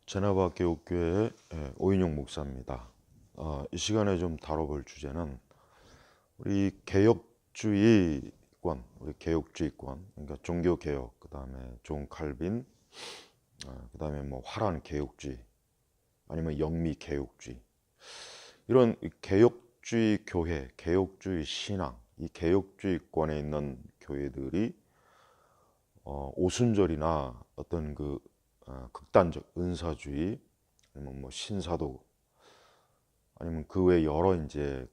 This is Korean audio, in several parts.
제나바 교육교회의 오인용 목사입니다. 이 시간에 좀 다뤄볼 주제는 우리 개혁주의권, 그러니까 종교개혁, 그 다음에 존 칼빈, 그 다음에 뭐 화란 개혁주의, 아니면 영미 개혁주의, 이런 개혁주의 교회, 개혁주의 신앙, 이 개혁주의권에 있는 교회들이 오순절이나 어떤 극단적 은사주의, 아니면 뭐 신사도, 아니면 그 외 여러 이제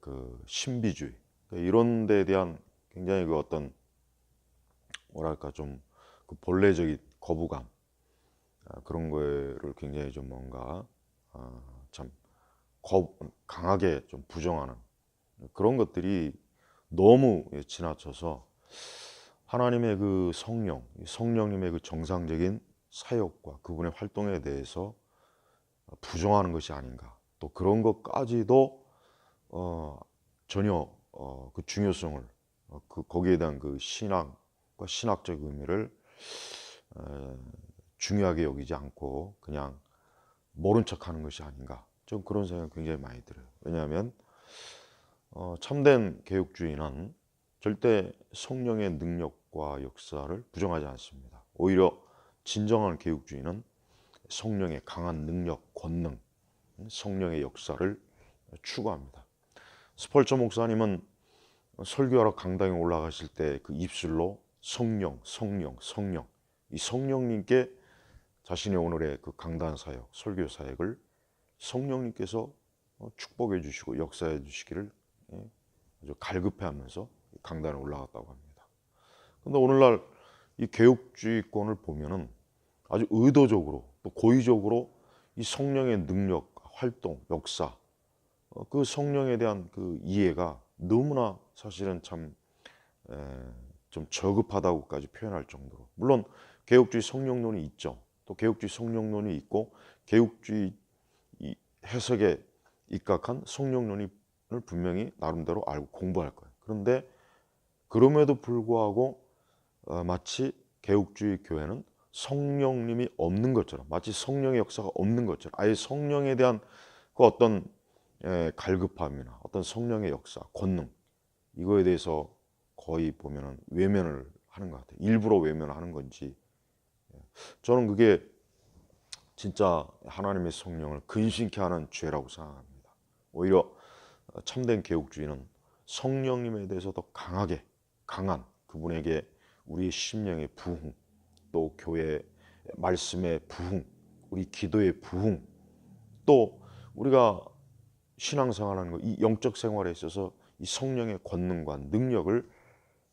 신비주의, 이런 데에 대한 굉장히 어떤 뭐랄까 좀 본래적인 거부감, 그런 거를 굉장히 좀 뭔가 참 강하게 좀 부정하는 그런 것들이 너무 지나쳐서 하나님의 성령님의 정상적인 사역과 그분의 활동에 대해서 부정하는 것이 아닌가, 또 그런 것까지도 전혀 그 중요성을, 거기에 대한 신앙과 신학적 의미를 중요하게 여기지 않고 그냥 모른 척하는 것이 아닌가, 좀 그런 생각이 굉장히 많이 들어요. 왜냐하면 참된 개혁주의는 절대 성령의 능력과 역사를 부정하지 않습니다. 오히려 진정한 개혁주의는 성령의 강한 능력, 권능, 성령의 역사를 추구합니다. 스펄전 목사님은 설교하러 강당에 올라가실 때 그 입술로 성령, 이 성령님께 자신의 오늘의 그 강단 사역, 설교 사역을 성령님께서 축복해 주시고 역사해 주시기를 아주 갈급해하면서 강단에 올라갔다고 합니다. 그런데 오늘날 이 개혁주의권을 보면은 아주 의도적으로 또 고의적으로 이 성령의 능력, 활동, 역사, 그 성령에 대한 그 이해가 너무나 사실은 좀 저급하다고까지 표현할 정도로, 물론 개혁주의 성령론이 있죠. 또 개혁주의 성령론이 있고 개혁주의 해석에 입각한 성령론을 분명히 나름대로 알고 공부할 거예요. 그런데 그럼에도 불구하고 마치 개혁주의 교회는 성령님이 없는 것처럼, 마치 성령의 역사가 없는 것처럼, 아예 성령에 대한 그 어떤 갈급함이나 어떤 성령의 역사, 권능, 이거에 대해서 거의 보면은 외면을 하는 것 같아요. 일부러 외면하는 건지, 저는 그게 진짜 하나님의 성령을 근심케 하는 죄라고 생각합니다. 오히려 참된 개혁주의는 성령님에 대해서 더 강한 그분에게 우리의 심령의 부흥, 또 교회 말씀의 부흥, 우리 기도의 부흥, 또 우리가 신앙생활하는 거, 이 영적 생활에 있어서 이 성령의 권능과 능력을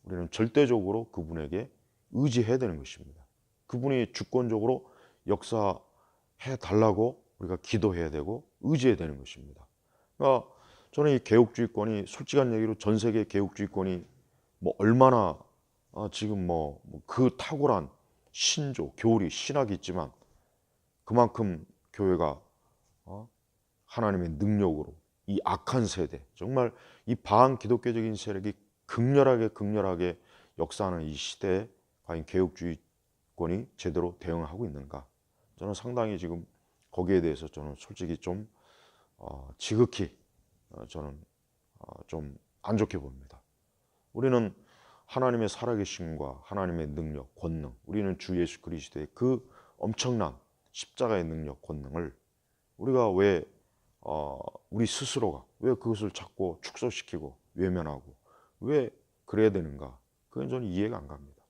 우리는 절대적으로 그분에게 의지해야 되는 것입니다. 그분이 주권적으로 역사해 달라고 우리가 기도해야 되고 의지해야 되는 것입니다. 그러니까 저는 이 개혁주의권이, 솔직한 얘기로 전 세계 개혁주의권이 뭐 얼마나 지금 그 탁월한 신조, 교리, 신학이 있지만 그만큼 교회가 하나님의 능력으로 이 악한 세대, 정말 이 반기독교적인 세력이 극렬하게 역사하는 이 시대에 과연 개혁주의권이 제대로 대응하고 있는가? 저는 상당히 지금 거기에 대해서 저는 솔직히 좀 지극히 저는 좀 안 좋게 봅니다. 우리는 하나님의 살아계심과 하나님의 능력, 권능, 우리는 주 예수 그리스도의 그 엄청난 십자가의 능력, 권능을 우리가 왜 우리 스스로가 왜 그것을 자꾸 축소시키고 외면하고 왜 그래야 되는가? 그건 저는 이해가 안 갑니다.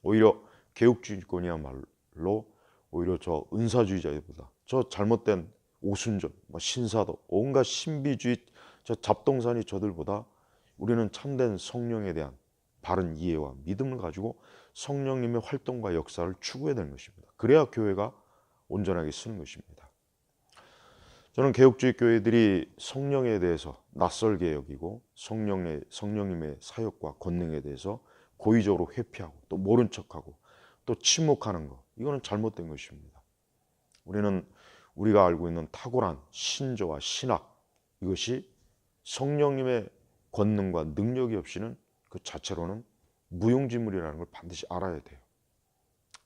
오히려 개혁주의권이야말로 오히려 저 은사주의자들보다 저 잘못된 오순절, 신사도, 온갖 신비주의 저 잡동사니 저들보다 우리는 참된 성령에 대한 바른 이해와 믿음을 가지고 성령님의 활동과 역사를 추구해야 되는 것입니다. 그래야 교회가 온전하게 쓰는 것입니다. 저는 개혁주의 교회들이 성령에 대해서 낯설게 여기고 성령님의 사역과 권능에 대해서 고의적으로 회피하고 또 모른 척하고 또 침묵하는 것, 이거는 잘못된 것입니다. 우리는 우리가 알고 있는 탁월한 신조와 신학, 이것이 성령님의 권능과 능력이 없이는 그 자체로는 무용지물이라는 걸 반드시 알아야 돼요.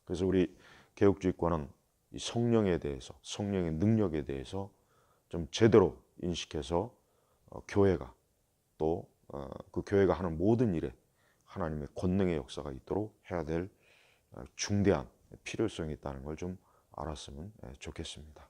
그래서 우리 개혁주의권은 이 성령에 대해서, 성령의 능력에 대해서 좀 제대로 인식해서 교회가 또 그 교회가 하는 모든 일에 하나님의 권능의 역사가 있도록 해야 될 중대한 필요성이 있다는 걸 좀 알았으면 좋겠습니다.